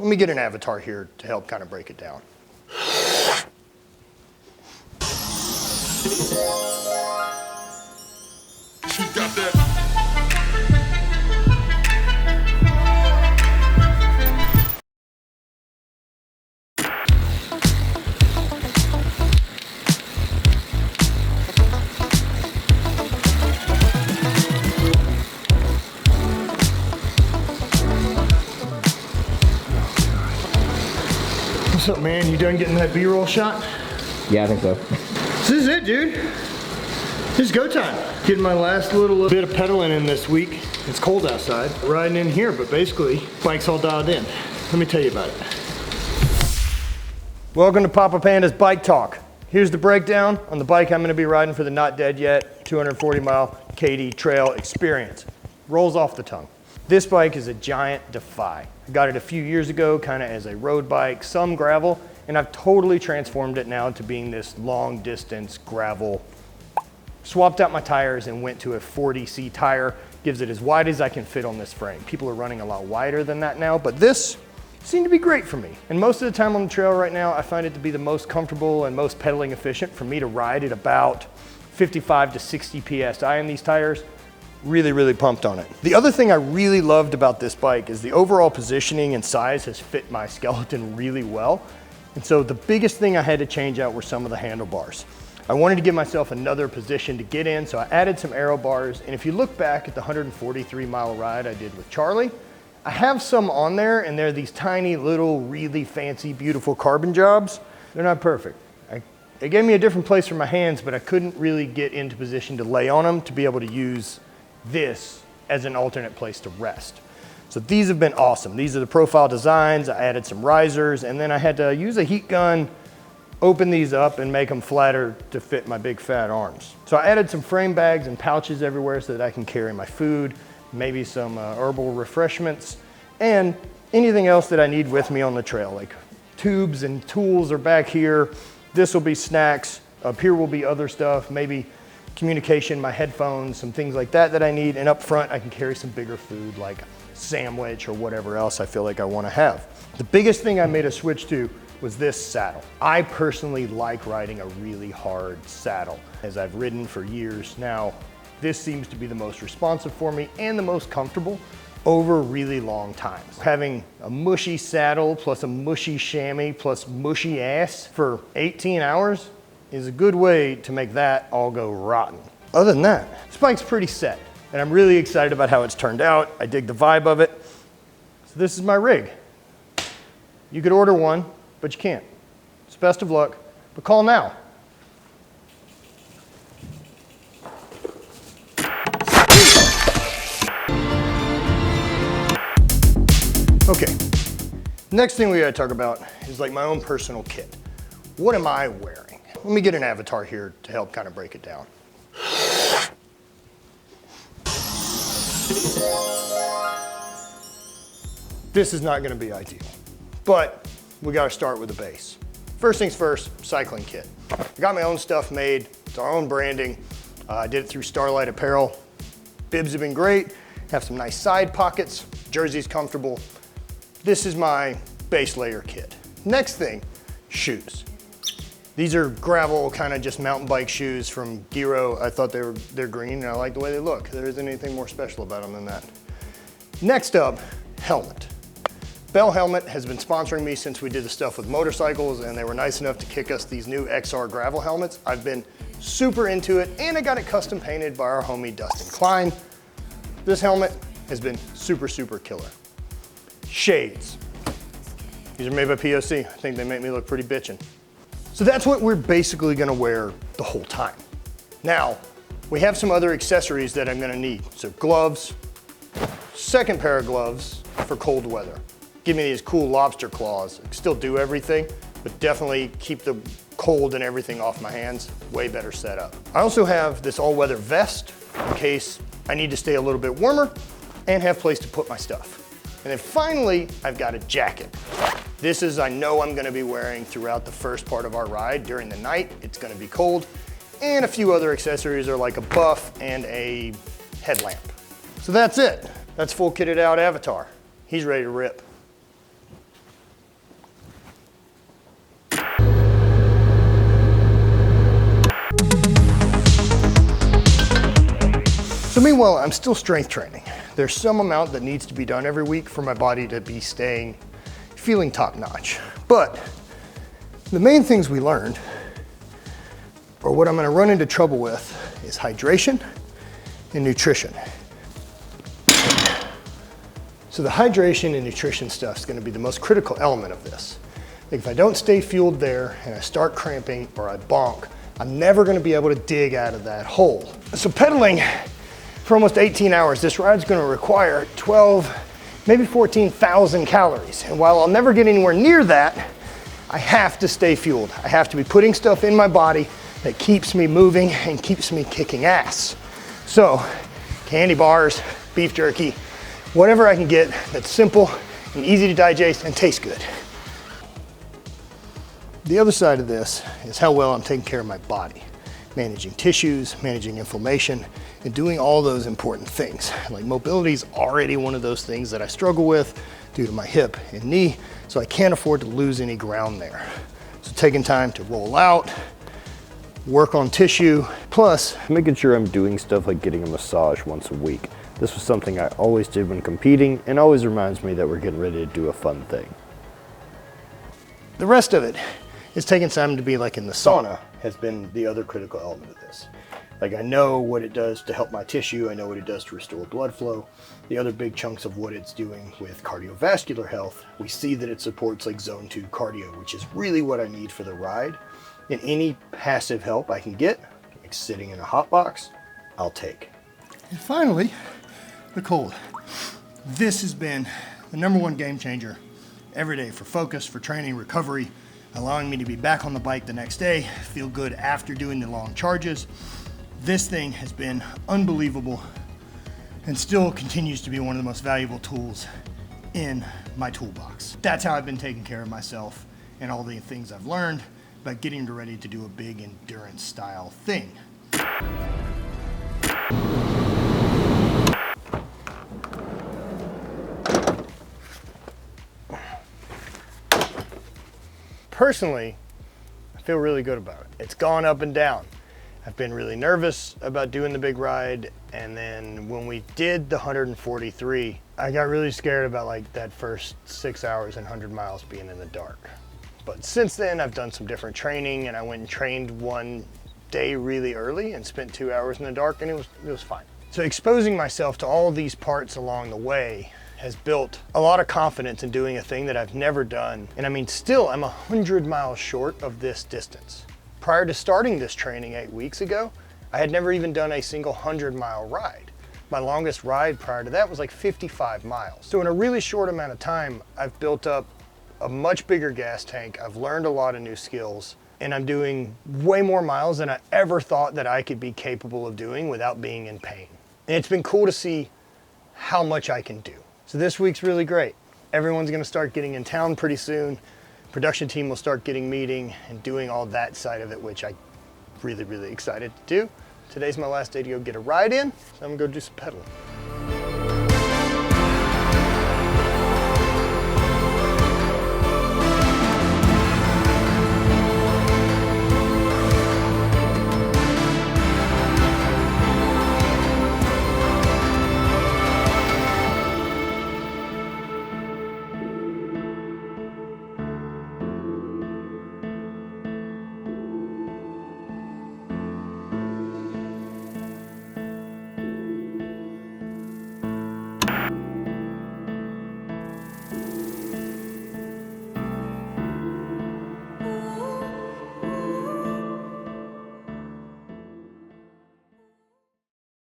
let me get an avatar here to help kind of break it down. She got that. What's up, man? You done getting that B-roll shot? Yeah, I think so. This is it, dude. It's go time. Getting my last little bit of pedaling in this week. It's cold outside. Riding in here, but basically, bike's all dialed in. Let me tell you about it. Welcome to Papa Panda's Bike Talk. Here's the breakdown on the bike I'm gonna be riding for the Not Dead Yet 240-mile Katy trail experience. Rolls off the tongue. This bike is a giant Defy. I got it a few years ago, kind of as a road bike, some gravel, and I've totally transformed it now to being this long distance gravel. Swapped out my tires and went to a 40C tire. Gives it as wide as I can fit on this frame. People are running a lot wider than that now, but this seemed to be great for me. And most of the time on the trail right now, I find it to be the most comfortable and most pedaling efficient for me to ride at about 55 to 60 PSI in these tires. Really, really pumped on it. The other thing I really loved about this bike is the overall positioning and size has fit my skeleton really well. And so the biggest thing I had to change out were some of the handlebars. I wanted to give myself another position to get in, so I added some aero bars. And if you look back at the 143-mile ride I did with Charlie, I have some on there, and they're these tiny little, really fancy, beautiful carbon jobs. They're not perfect. It gave me a different place for my hands, but I couldn't really get into position to lay on them to be able to use this as an alternate place to rest. So these have been awesome. These are the profile designs. I added some risers, and then I had to use a heat gun, open these up and make them flatter to fit my big fat arms. So I added some frame bags and pouches everywhere so that I can carry my food, maybe some herbal refreshments, and anything else that I need with me on the trail, like tubes and tools are back here. This will be snacks. Up here will be other stuff, maybe communication, my headphones, some things like that that I need. And up front, I can carry some bigger food like sandwich or whatever else I feel like I want to have. The biggest thing I made a switch to was this saddle. I personally like riding a really hard saddle. As I've ridden for years now, this seems to be the most responsive for me and the most comfortable over really long times. Having a mushy saddle plus a mushy chamois plus mushy ass for 18 hours is a good way to make that all go rotten. Other than that, this bike's pretty set, and I'm really excited about how it's turned out. I dig the vibe of it. So this is my rig. You could order one, but you can't. It's best of luck, but call now. Okay, next thing we gotta talk about is like my own personal kit. What am I wearing? Let me get an avatar here to help kind of break it down. This is not gonna be ideal, but we gotta start with the base. First things first, cycling kit. I got my own stuff made, it's our own branding. I did it through Starlight Apparel. Bibs have been great, have some nice side pockets, jersey's comfortable. This is my base layer kit. Next thing, shoes. These are gravel, kind of just mountain bike shoes from Giro. I thought they're green and I like the way they look. There isn't anything more special about them than that. Next up, helmet. Bell Helmet has been sponsoring me since we did the stuff with motorcycles, and they were nice enough to kick us these new XR gravel helmets. I've been super into it, and I got it custom painted by our homie Dustin Klein. This helmet has been super, super killer. Shades. These are made by POC. I think they make me look pretty bitchin'. So that's what we're basically gonna wear the whole time. Now, we have some other accessories that I'm gonna need. So gloves, second pair of gloves for cold weather. Give me these cool lobster claws. I can still do everything, but definitely keep the cold and everything off my hands. Way better setup. I also have this all-weather vest in case I need to stay a little bit warmer and have place to put my stuff. And then finally, I've got a jacket. This is, I know I'm gonna be wearing throughout the first part of our ride. During the night, it's gonna be cold. And a few other accessories are like a buff and a headlamp. So that's it. That's full kitted out Avatar. He's ready to rip. So meanwhile, I'm still strength training. There's some amount that needs to be done every week for my body to be feeling top notch. But the main things we learned, or what I'm gonna run into trouble with, is hydration and nutrition. So the hydration and nutrition stuff is gonna be the most critical element of this. Like if I don't stay fueled there and I start cramping or I bonk, I'm never gonna be able to dig out of that hole. So pedaling for almost 18 hours, this ride's gonna require 12, maybe 14,000 calories. And while I'll never get anywhere near that, I have to stay fueled. I have to be putting stuff in my body that keeps me moving and keeps me kicking ass. So candy bars, beef jerky, whatever I can get that's simple and easy to digest and tastes good. The other side of this is how well I'm taking care of my body, managing tissues, managing inflammation, and doing all those important things. Like mobility is already one of those things that I struggle with due to my hip and knee, so I can't afford to lose any ground there. So taking time to roll out, work on tissue, plus making sure I'm doing stuff like getting a massage once a week. This was something I always did when competing and always reminds me that we're getting ready to do a fun thing. The rest of it is taking time to be like in the sauna has been the other critical element of this. Like I know what it does to help my tissue, I know what it does to restore blood flow. The other big chunks of what it's doing with cardiovascular health, we see that it supports like zone 2 cardio, which is really what I need for the ride. And any passive help I can get, like sitting in a hot box, I'll take. And finally, the cold. This has been the #1 game changer every day for focus, for training, recovery, allowing me to be back on the bike the next day, feel good after doing the long charges. This thing has been unbelievable and still continues to be one of the most valuable tools in my toolbox. That's how I've been taking care of myself and all the things I've learned about getting ready to do a big endurance style thing. Personally, I feel really good about it. It's gone up and down. I've been really nervous about doing the big ride, and then when we did the 143, I got really scared about like that first 6 hours and 100 miles being in the dark. But since then, I've done some different training, and I went and trained one day really early and spent 2 hours in the dark, and it was fine. So exposing myself to all these parts along the way has built a lot of confidence in doing a thing that I've never done. And I mean, still, I'm 100 miles short of this distance. Prior to starting this training 8 weeks ago, I had never even done a single 100-mile ride. My longest ride prior to that was like 55 miles. So in a really short amount of time, I've built up a much bigger gas tank. I've learned a lot of new skills, and I'm doing way more miles than I ever thought that I could be capable of doing without being in pain. And it's been cool to see how much I can do. So this week's really great. Everyone's gonna start getting in town pretty soon. Production team will start getting meeting and doing all that side of it, which I'm really, really excited to do. Today's my last day to go get a ride in, so I'm gonna go do some pedaling.